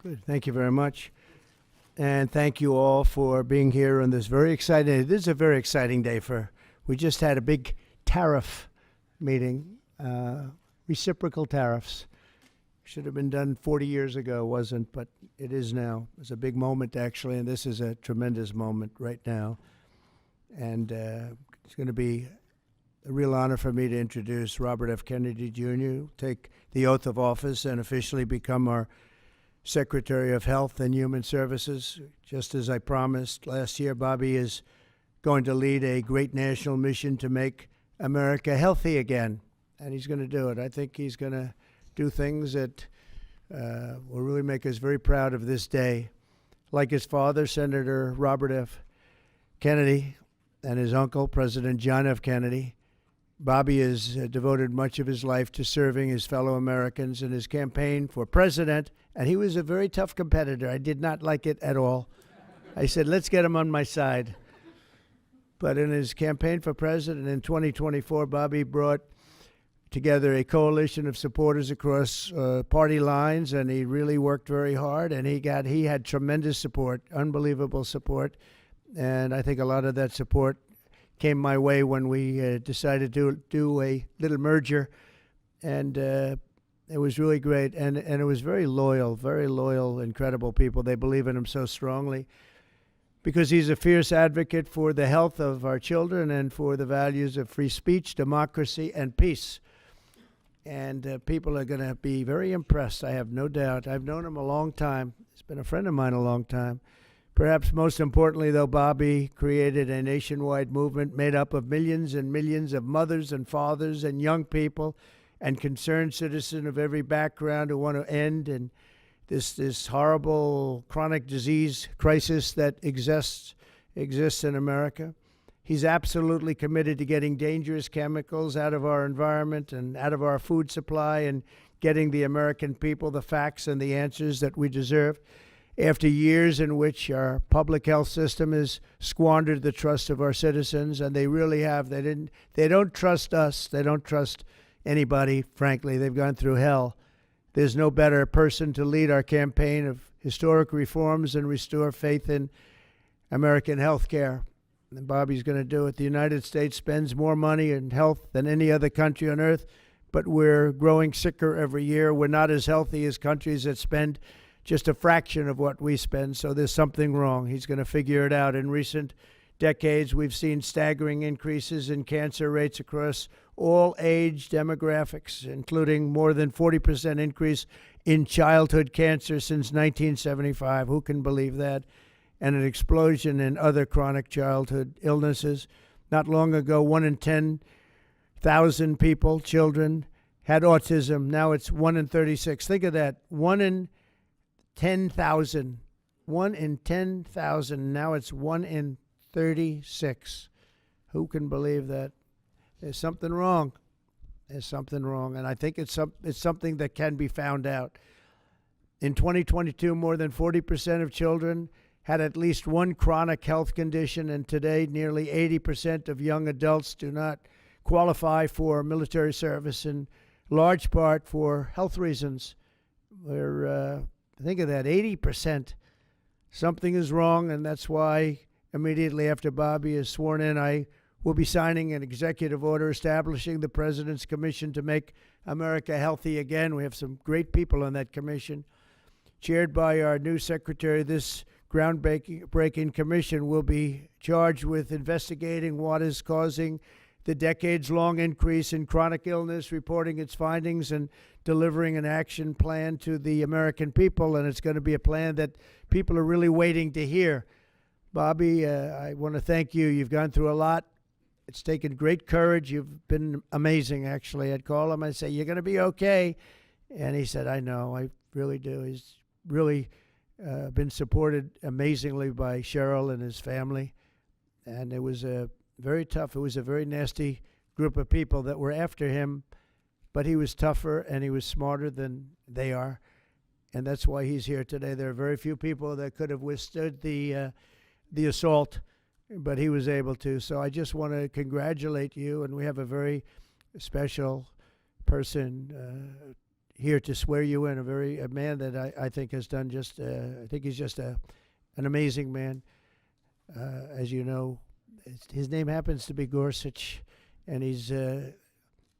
Good. Thank you very much. And thank you all for being here on this very exciting, this is a very exciting day we just had a big tariff meeting, reciprocal tariffs. Should have been done 40 years ago, wasn't, but it is now. It's a big moment, actually, and this is a tremendous moment right now. And it's going to be a real honor for me to introduce Robert F. Kennedy Jr., take the oath of office and officially become our Secretary of Health and Human Services. Just as I promised last year, Bobby is going to lead a great national mission to make America healthy again, and he's going to do it. I think he's going to do things that will really make us very proud of this day. Like his father, Senator Robert F. Kennedy, and his uncle, President John F. Kennedy, Bobby has devoted much of his life to serving his fellow Americans in his campaign for president, and he was a very tough competitor. I did not like it at all. I said, let's get him on my side. But in his campaign for president in 2024, Bobby brought together a coalition of supporters across party lines, and he really worked very hard, and he had tremendous support, unbelievable support, and I think a lot of that support came my way when we decided to do a little merger, and it was really great, and it was very loyal, incredible people. They believe in him so strongly because he's a fierce advocate for the health of our children and for the values of free speech, democracy, and peace. And people are going to be very impressed, I have no doubt. I've known him a long time. He's been a friend of mine a long time. Perhaps most importantly, though, Bobby created a nationwide movement made up of millions and millions of mothers and fathers and young people and concerned citizens of every background who want to end and this horrible chronic disease crisis that exists in America. He's absolutely committed to getting dangerous chemicals out of our environment and out of our food supply and getting the American people the facts and the answers that we deserve. After years in which our public health system has squandered the trust of our citizens, and they really have. They don't trust us. They don't trust anybody, frankly. They've gone through hell. There's no better person to lead our campaign of historic reforms and restore faith in American health care. And Bobby's going to do it. The United States spends more money in health than any other country on earth, but we're growing sicker every year. We're not as healthy as countries that spend just a fraction of what we spend, so there's something wrong. He's going to figure it out. In recent decades, we've seen staggering increases in cancer rates across all age demographics, including more than 40% increase in childhood cancer since 1975. Who can believe that? And an explosion in other chronic childhood illnesses. Not long ago, 1 in 10,000 people, children, had autism. Now it's 1 in 36. Think of that. 1 in 10,000. 1 in 10,000. Now it's 1 in 36. Who can believe that? There's something wrong. There's something wrong. And I think it's something that can be found out. In 2022, more than 40% of children had at least one chronic health condition, and today nearly 80% of young adults do not qualify for military service, in large part for health reasons. Think of that, 80%. Something is wrong, and that's why immediately after Bobby is sworn in, I will be signing an executive order establishing the President's Commission to make America healthy again. We have some great people on that commission. Chaired by our new secretary, this groundbreaking commission will be charged with investigating what is causing the decades-long increase in chronic illness, reporting its findings, and delivering an action plan to the American people. And it's going to be a plan that people are really waiting to hear. Bobby, I want to thank you. You've gone through a lot. It's taken great courage. You've been amazing, actually. I'd call him and say, you're going to be okay. And he said, I know, I really do. He's really been supported amazingly by Cheryl and his family. And it was very tough. It was a very nasty group of people that were after him, but he was tougher and he was smarter than they are. And that's why he's here today. There are very few people that could have withstood the assault, but he was able to. So I just want to congratulate you, and we have a very special person here to swear you in, a man that I think has done just, I think he's just an amazing man. As you know, his name happens to be Gorsuch, and he's a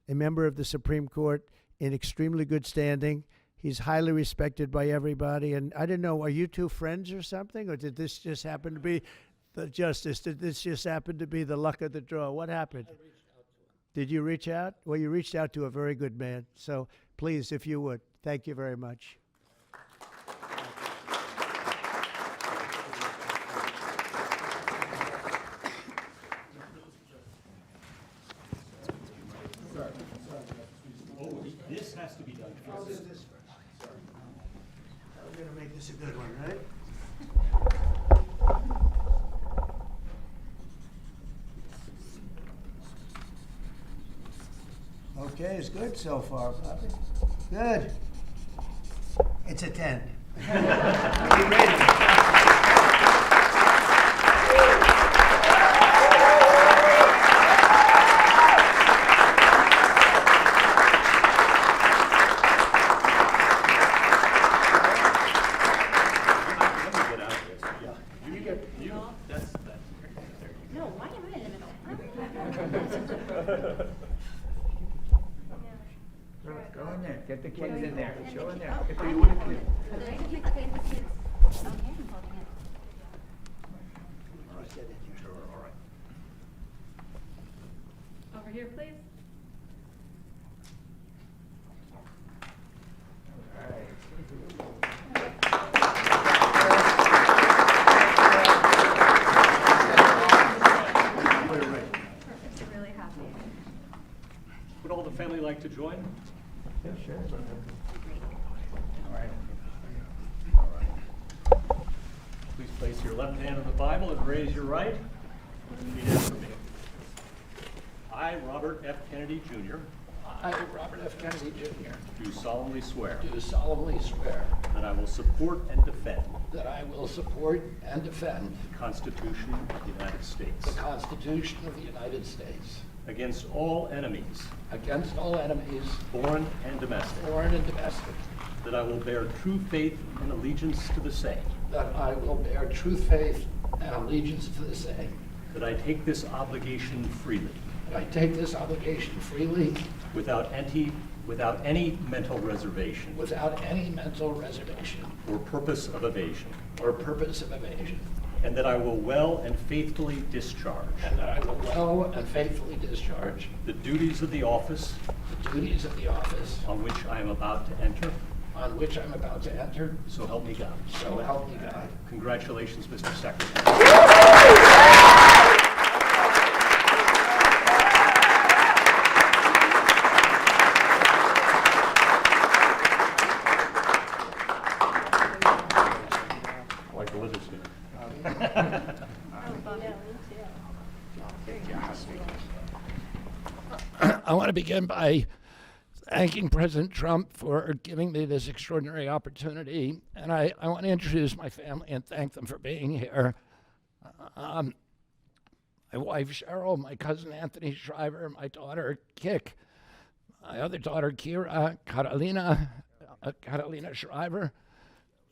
member of the Supreme Court in extremely good standing. He's highly respected by everybody. And I didn't know, are you two friends or something? Or did this just happen to be the justice? Did this just happen to be the luck of the draw? What happened? I reached out to him. Did you reach out? Well, you reached out to a very good man. So please, if you would, thank you very much. This has to be done I'll do first. this first. Sorry. We're going to make this a good one, right? Okay, it's good so far, Bobby. Good. It's a 10. Are you ready? Let me get out of this. Yeah. You, that's. No, why am I in the middle? Go in there, get the kids in there, show in there. Did I get the kids? Okay, I'm holding it. Sure, all right. Over here, please. Perfect, we're really happy. Would all the family like to join? Yeah, sure. All right. All right. Please place your left hand on the Bible and raise your right. Repeat after me. I, Robert F. Kennedy, Jr., I, Robert F. Kennedy, Jr., do solemnly swear do solemnly swear that I will support and defend that I will support and defend the Constitution of the United States the Constitution of the United States against all enemies, against all enemies, foreign and domestic, foreign and domestic, that I will bear true faith and allegiance to the same, that I will bear true faith and allegiance to the same, that I take this obligation freely, that I take this obligation freely without any mental reservation without any mental reservation or purpose of evasion, or purpose of evasion, and that I will well and faithfully discharge and that I will well and faithfully discharge the duties of the office the duties of the office on which I am about to enter. on which I'm about to enter, So help me God. so help me God. Congratulations, Mr. Secretary. Like the lizard skin. I want to begin by thanking President Trump for giving me this extraordinary opportunity. And I want to introduce my family and thank them for being here. My wife, Cheryl, my cousin, Anthony Shriver, my daughter, Kik, my other daughter, Kira, Catalina Shriver,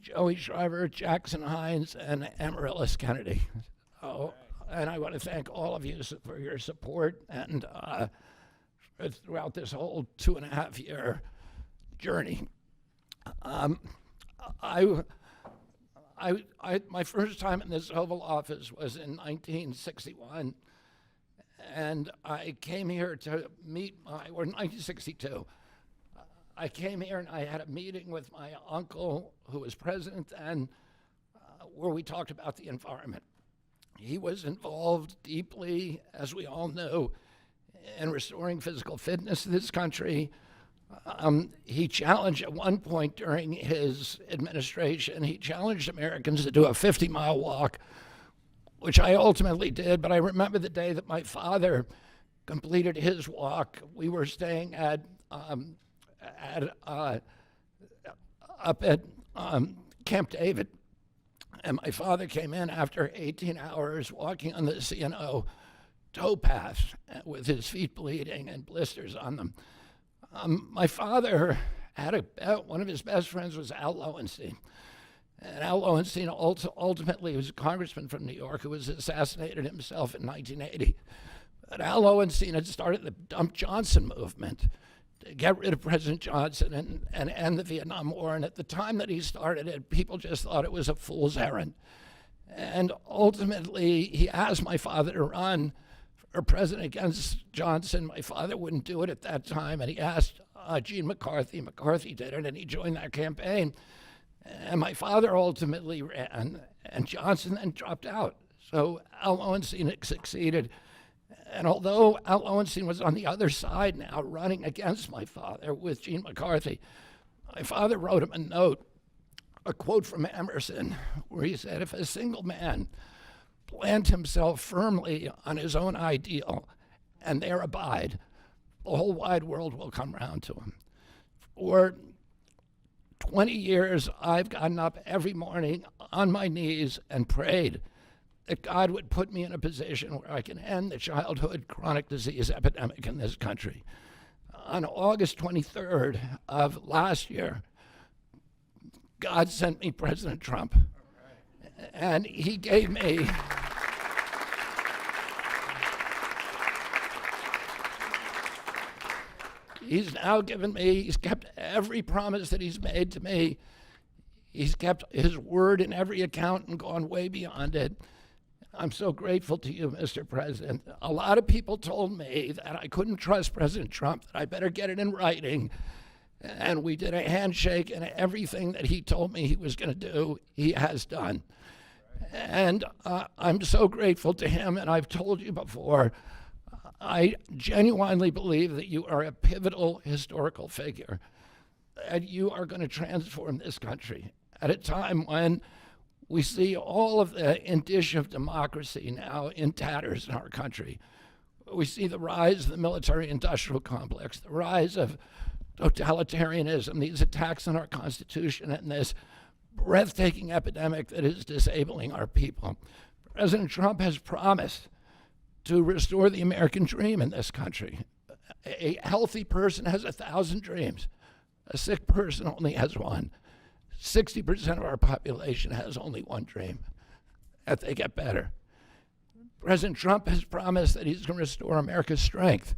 Joey Shriver, Jackson Hines, and Amaryllis Kennedy. And I want to thank all of you for your support and throughout this whole 2.5-year journey. My first time in this Oval Office was in 1961, and I came here to meet or 1962. I came here and I had a meeting with my uncle, who was president then, where we talked about the environment. He was involved deeply, as we all know, in restoring physical fitness in this country. He challenged at one point during his administration, he challenged Americans to do a 50-mile walk, which I ultimately did. But I remember the day that my father completed his walk. We were staying up at Camp David, and my father came in after 18 hours walking on the C&O towpath with his feet bleeding and blisters on them. My father had a bet. One of his best friends was Al Lowenstein. And Al Lowenstein ultimately was a congressman from New York who was assassinated himself in 1980. But Al Lowenstein had started the Dump Johnson movement to get rid of President Johnson and end the Vietnam War. And at the time that he started it, people just thought it was a fool's errand. And ultimately, he asked my father to run for president against Johnson. My father wouldn't do it at that time, and he asked Gene McCarthy. McCarthy did it, and he joined that campaign. And my father ultimately ran, and Johnson then dropped out. So Al Lowenstein succeeded. And although Al Lowenstein was on the other side now, running against my father with Gene McCarthy, my father wrote him a note, a quote from Emerson, where he said, if a single man plant himself firmly on his own ideal and there abide, the whole wide world will come round to him. For 20 years, I've gotten up every morning on my knees and prayed that God would put me in a position where I can end the childhood chronic disease epidemic in this country. On August 23rd of last year, God sent me President Trump. And he gave me he's now given me, he's kept every promise that he's made to me. He's kept his word in every account and gone way beyond it. I'm so grateful to you, Mr. President. A lot of people told me that I couldn't trust President Trump, that I better get it in writing. And we did a handshake, and everything that he told me he was going to do, he has done. And I'm so grateful to him, and I've told you before, I genuinely believe that you are a pivotal historical figure, that you are going to transform this country at a time when we see all of the indicia of democracy now in tatters in our country. We see the rise of the military-industrial complex, the rise of totalitarianism, these attacks on our Constitution, and this breathtaking epidemic that is disabling our people. President Trump has promised to restore the American dream in this country. A healthy person has 1,000 dreams. A sick person only has one. 60% of our population has only one dream, that they get better. President Trump has promised that he's going to restore America's strength.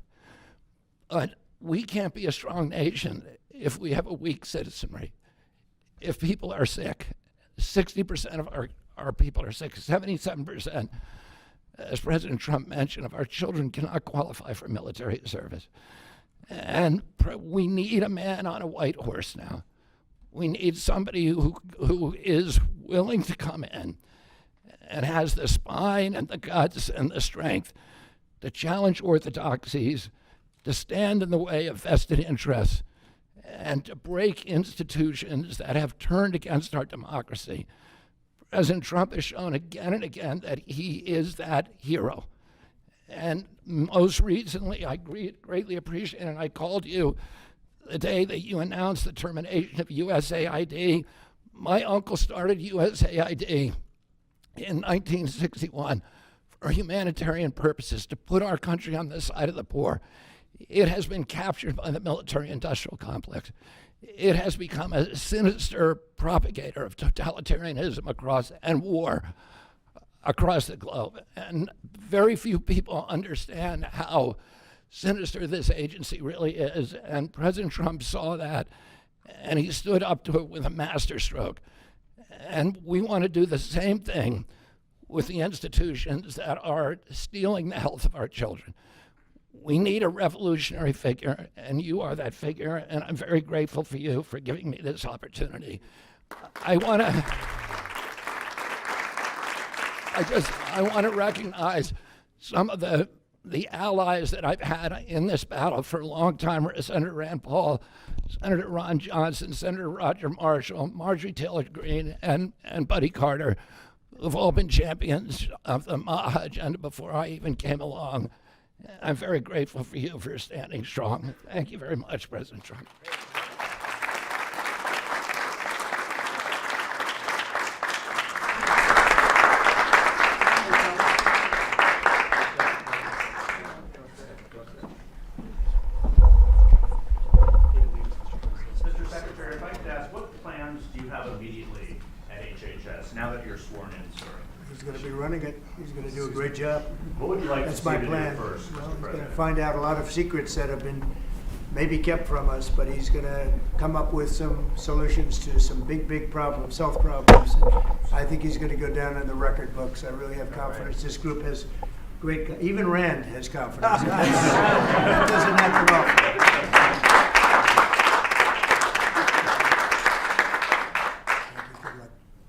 But we can't be a strong nation if we have a weak citizenry. If people are sick, 60% of our people are sick, 77%, as President Trump mentioned, of our children cannot qualify for military service. And we need a man on a white horse now. We need somebody who is willing to come in and has the spine and the guts and the strength to challenge orthodoxies, to stand in the way of vested interests, and to break institutions that have turned against our democracy. President Trump has shown again and again that he is that hero. And most recently, I greatly appreciate it, and I called you the day that you announced the termination of USAID. My uncle started USAID in 1961 for humanitarian purposes, to put our country on the side of the poor. It has been captured by the military-industrial complex. It has become a sinister propagator of totalitarianism and war across the globe. And very few people understand how sinister this agency really is. And President Trump saw that, and he stood up to it with a masterstroke. And we want to do the same thing with the institutions that are stealing the health of our children. We need a revolutionary figure, and you are that figure, and I'm very grateful for you for giving me this opportunity. I want to recognize some of the allies that I've had in this battle for a long time. Senator Rand Paul, Senator Ron Johnson, Senator Roger Marshall, Marjorie Taylor Greene, and Buddy Carter, who've all been champions of the MAHA agenda before I even came along. I'm very grateful for you for standing strong. Thank you very much, President Trump. Mr. now that you're sworn in, sir? He's going to be running it. He's going to do a great job. What would you like That's to see my to do plan. first, Well, Mr. he's going to President? find out a lot of secrets that have been maybe kept from us, but he's going to come up with some solutions to some big problems, health problems. And I think he's going to go down in the record books. I really have confidence. This group has great, even Rand has confidence. That doesn't happen often.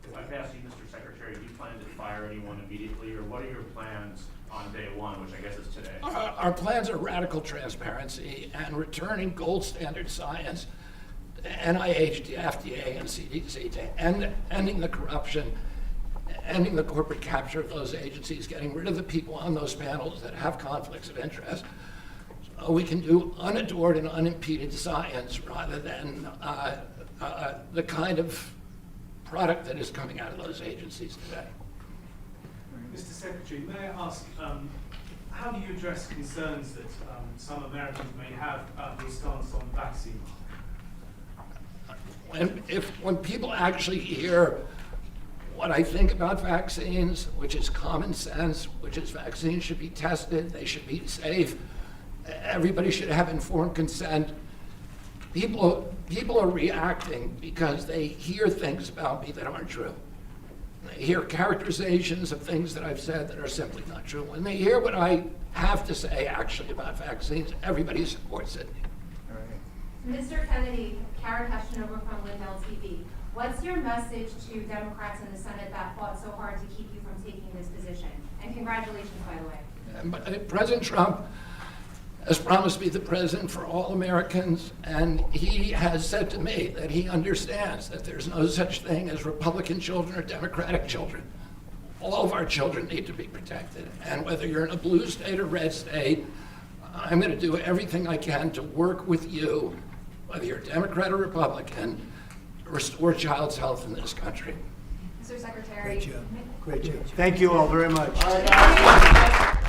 If I pass you, Mr. Secretary, do you plan to fire anyone immediately, or what are your plans on day one, which I guess is today? Our plans are radical transparency and returning gold standard science, NIH, the FDA, and CDC, to ending the corruption, ending the corporate capture of those agencies, getting rid of the people on those panels that have conflicts of interest. So we can do unadored and unimpeded science rather than the kind of product that is coming out of those agencies today. Mr. Secretary, may I ask, how do you address concerns that some Americans may have about your stance on vaccines? When people actually hear what I think about vaccines, which is common sense, which is vaccines should be tested, they should be safe, everybody should have informed consent, people are reacting because they hear things about me that aren't true. They hear characterizations of things that I've said that are simply not true. When they hear what I have to say actually about vaccines, everybody supports it. All right. Mr. Kennedy, Kara Keshnova from Lindell TV. What's your message to Democrats in the Senate that fought so hard to keep you from taking this position? And congratulations, by the way. But President Trump has promised to be the president for all Americans, and he has said to me that he understands that there's no such thing as Republican children or Democratic children. All of our children need to be protected, and whether you're in a blue state or red state, I'm going to do everything I can to work with you, whether you're Democrat or Republican, to restore child's health in this country. Mr. Secretary. Great job. Great job. Thank you all very much.